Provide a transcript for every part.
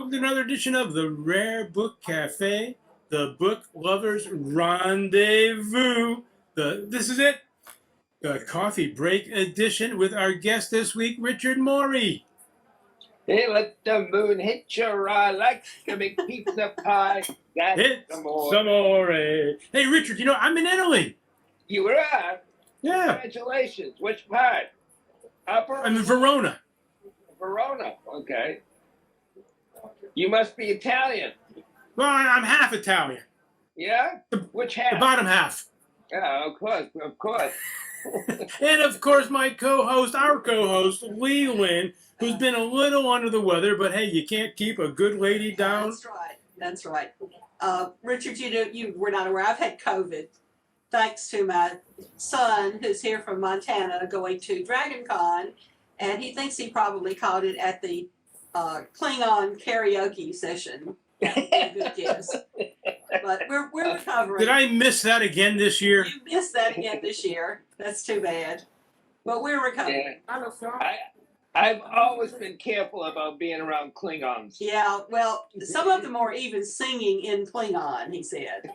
welcome to another edition of the Rare Book Cafe, the book lovers' rendezvous. This is it, the coffee break edition with our guest this week, Richard Mori. Hey, let the moon hit your eye like a big pizza pie. That's It's amore. some more. Hey, Richard, I'm in Italy. You are? Yeah, Congratulations. Which part? Upper? I'm in Verona. Verona. Okay. You must be Italian. Well, I'm half Italian. Yeah? Which The half? bottom half. Yeah, of course, of course. And, of course, our co-host, Lee Linn, who's been a little under the weather, but, hey, you can't keep a good lady down. That's right. Richard, you were not aware. I've had COVID, thanks to my son, who's here from Montana, going to Dragon Con, and he thinks he probably caught it at the Klingon karaoke session. Good guess. But we're recovering. Did I miss that again this year? You missed that again this year. That's too bad. But we're recovering. Yeah. I've always been careful about being around Klingons. Yeah, well, some of them are even singing in Klingon, he said.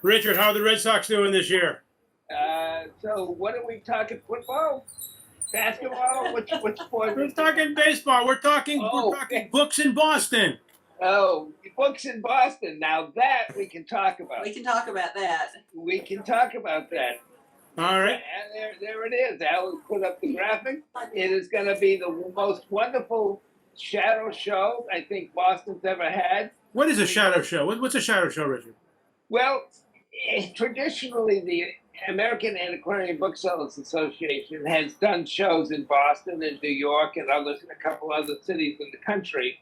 Richard, how are the Red Sox doing this year? So what are we talking? Football? Basketball? Which sport? We're talking baseball. We're talking books in Boston. Oh, books in Boston. Now that we can talk about. We can talk about that. We can talk about that. All right. And there it is. Alan put up the graphic. It is going to be the most wonderful shadow show I think Boston's ever had. What is a shadow show? What's a shadow show, Richard? Well, traditionally the American Antiquarian Booksellers Association has done shows in Boston and New York and others in a couple other cities in the country.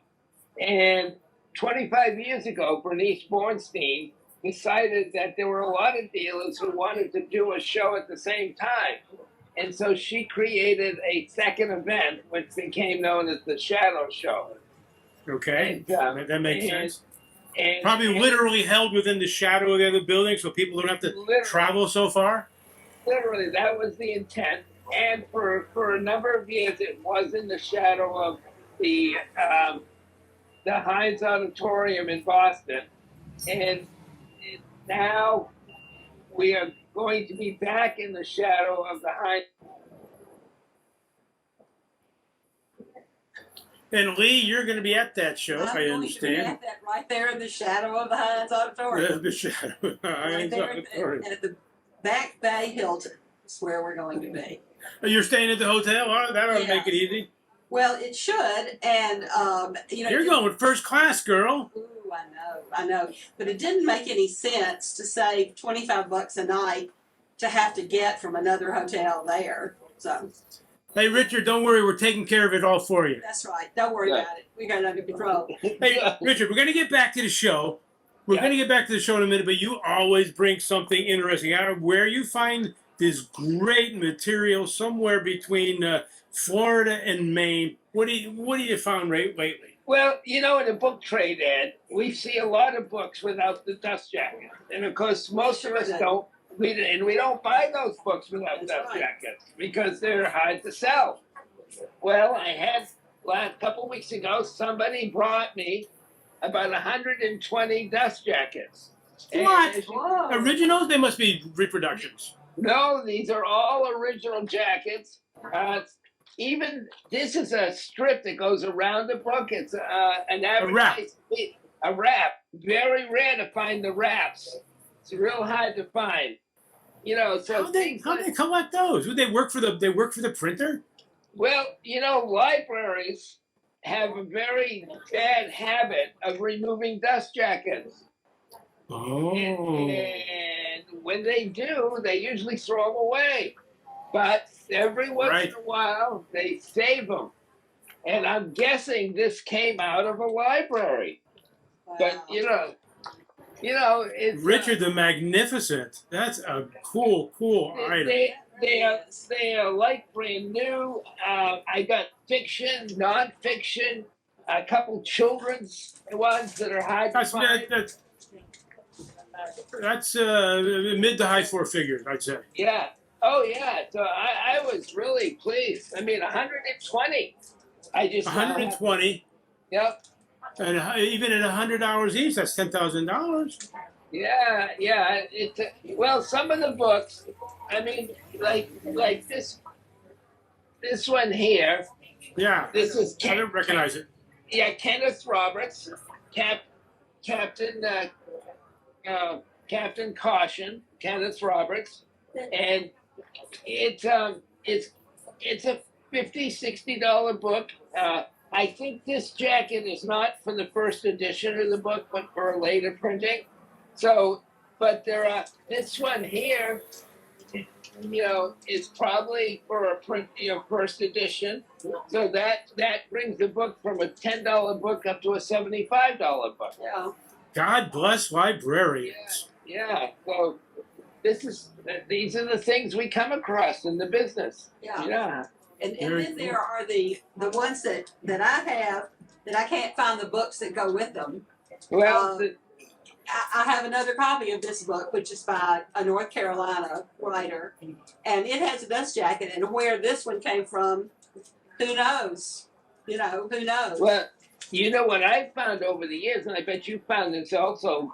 And 25 years ago, Bernice Bornstein decided that there were a lot of dealers who wanted to do a show at the same time. And so she created a second event, which became known as the Shadow Show. Okay, And, that makes sense. And Probably literally held within the shadow of the other building so people don't have to travel so far? Literally, that was the intent. And for a number of years, it was in the shadow of the Hynes Auditorium in Boston. And now we are going to be back in the shadow of the Hynes. And Lee, you're going to be at that show, if I understand. I'm going to be at that right there in the shadow of the Hynes Auditorium. The shadow of the Hynes Auditorium. At the Back Bay Hilton is where we're going to be. You're staying at the hotel? Oh, that ought to make it easy. Well, it should, and You're going first class, girl. Ooh, I know, but it didn't make any sense to save $25 a night to have to get from another hotel there. So. Hey, Richard, don't worry. We're taking care of it all for you. That's right. Don't worry about it. We got it under control. Hey, Richard, we're going to get back to the show. We're going to get back to the show in a minute, but you always bring something interesting out of where you find this great material somewhere between Florida and Maine. What do you found lately? Well, in a book trade ad, we see a lot of books without the dust jacket. And of course, most of us don't. We don't buy those books without dust jackets because they're hard to sell. Well, I had a couple of weeks ago, somebody brought me about 120 dust jackets. What? Originals? They must be reproductions. No, these are all original jackets. Even this is a strip that goes around the book. It's an advertised a wrap. Very rare to find the wraps. It's real hard to find. So how they collect those? Would they work for the printer? Well, libraries have a very bad habit of removing dust jackets. Oh. And when they do, they usually throw them away. But every once in a while, they save them. And I'm guessing this came out of a library. Wow. But, it's Richard the Magnificent. That's a cool item. They are like brand new. I got fiction, nonfiction, a couple children's ones that are hard to find. That's mid to high four figures, I'd say. Yeah. Oh, yeah. So I was really pleased. I mean, 120. I just 120. Yep. And even at $100 each, that's $10,000. Yeah, yeah. Well, some of the books, I mean, like this one here. Yeah. This is I don't recognize it. Yeah, Kenneth Roberts, Captain Captain Caution, Kenneth Roberts, and it's a $50-$60 book. I think this jacket is not for the first edition of the book, but for a later printing. So, but this one here, is probably for a print, first edition. So that brings the book from a $10 book up to a $75 book. Yeah. God bless librarians. Yeah. So these are the things we come across in the business. Yeah. Yeah. And then there are the ones that I have that I can't find the books that go with them. Well, I have another copy of this book, which is by a North Carolina writer, and it has a dust jacket. And where this one came from, who knows? Who knows? well, what I've found over the years, and I bet you found this also,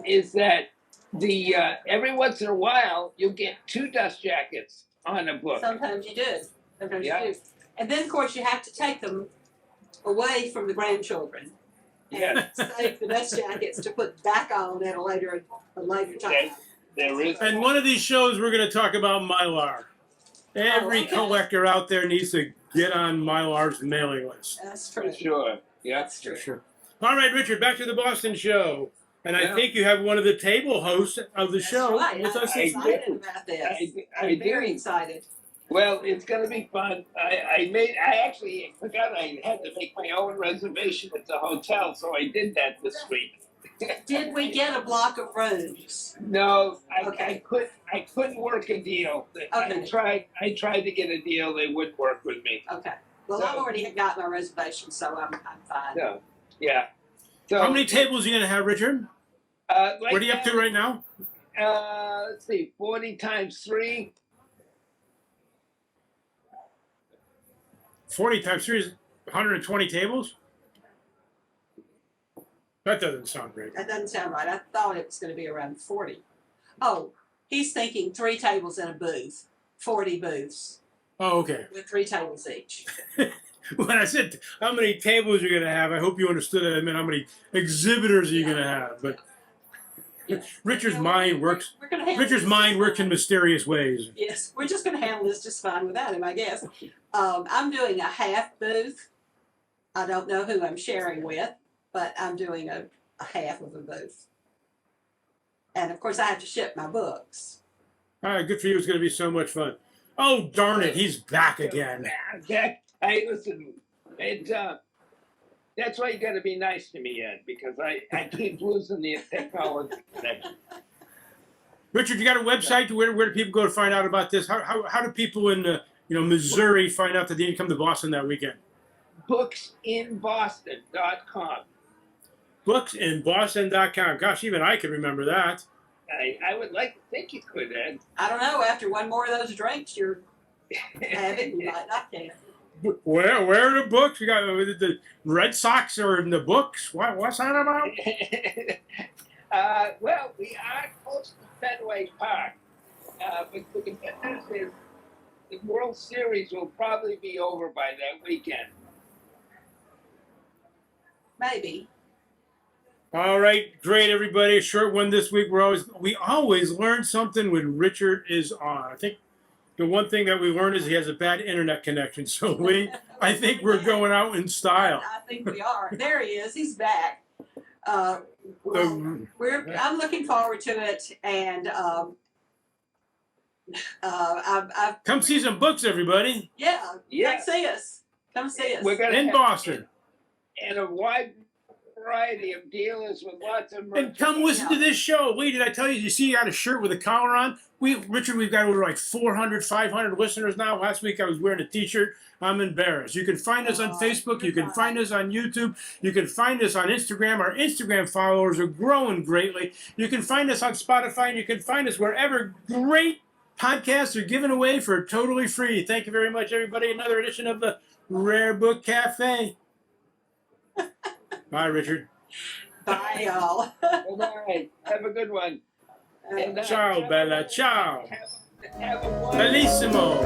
is that the every once in a while you'll get 2 dust jackets on a book. Sometimes you do. Sometimes Yeah. you do. And then, of course, you have to take them away from the grandchildren. Yeah. Save the dust jackets to put back on at a later time. There is. And one of these shows, we're going to talk about Mylar. Every okay. collector out there needs to get on Mylar's mailing list. That's For true. sure. Yeah. That's true. Sure. All right, Richard, back to the Boston show. And I Yeah. think you have one of the table hosts of the That's show right. with us. I'm I excited do. about this. I I'm very do. excited. Well, it's going to be fun. I actually forgot I had to make my own reservation at the hotel, so I did that this week. Did we get a block of rooms? No, Okay. I couldn't work a deal. Okay. I tried to get a deal. They wouldn't work with me. Okay. Well, So- I've already got my reservation, so I'm fine. So, yeah. So, How many tables are you going to have, Richard? right What are you up to right now? Let's see, 40 times 3. 40 times 3 is 120 tables? That doesn't sound great. That doesn't sound right. I thought it was going to be around 40. Oh, he's thinking 3 tables in a booth, 40 booths Oh, okay. with 3 tables each. When I said how many tables you're going to have, I hope you understood that I meant how many exhibitors are you going to have. But Richard's mind works. We're gonna handle Richard's this mind just works in fine. mysterious ways. Yes, we're just going to handle this just fine without him, I guess. I'm doing a half booth. I don't know who I'm sharing with, but I'm doing a half of a booth. And of course, I have to ship my books. All right, good for you. It's going to be so much fun. Oh, darn it. He's back again. Jack, hey, listen, that's why you got to be nice to me, Ed, because I keep losing the technology connection. Richard, you got a website? Where do people go to find out about this? How do people in Missouri find out that they need to come to Boston that weekend? Booksinboston.com. Booksinboston.com. Gosh, even I can remember that. I would like to think you could, Ed. I don't know, after one more of those drinks, you're having, you might not can. Where are the books? We got the Red Sox are in the books. What's that about? Well, we are close to Fenway Park, but the good news is the World Series will probably be over by that weekend. Maybe. All right, great, everybody. A short one this week. We always learn something when Richard is on. I think the one thing that we learned is he has a bad internet connection. So I think we're going out in style. I think we are. There he is. He's back. I'm looking forward to it, and I've Come see some books, everybody, yeah. Yeah. Come see us. Come see us. We're gonna in have- Boston. and a wide variety of dealers with lots of And come listen to this show. Lee, did I tell you? You see, you got a shirt with a collar on. Richard, we've got over like 400, 500 listeners now. Last week I was wearing a T-shirt. I'm embarrassed. You can find us on Facebook. You can find us on YouTube. You can find us on Instagram. Our Instagram followers are growing greatly. You can find us on Spotify, and you can find us wherever great podcasts are given away for totally free. Thank you very much, everybody. Another edition of the Rare Book Cafe. Bye, Richard. Bye, y'all. Good night. Have a good one. And, Ciao, Bella. Ciao. Have a wonderful Bellissimo.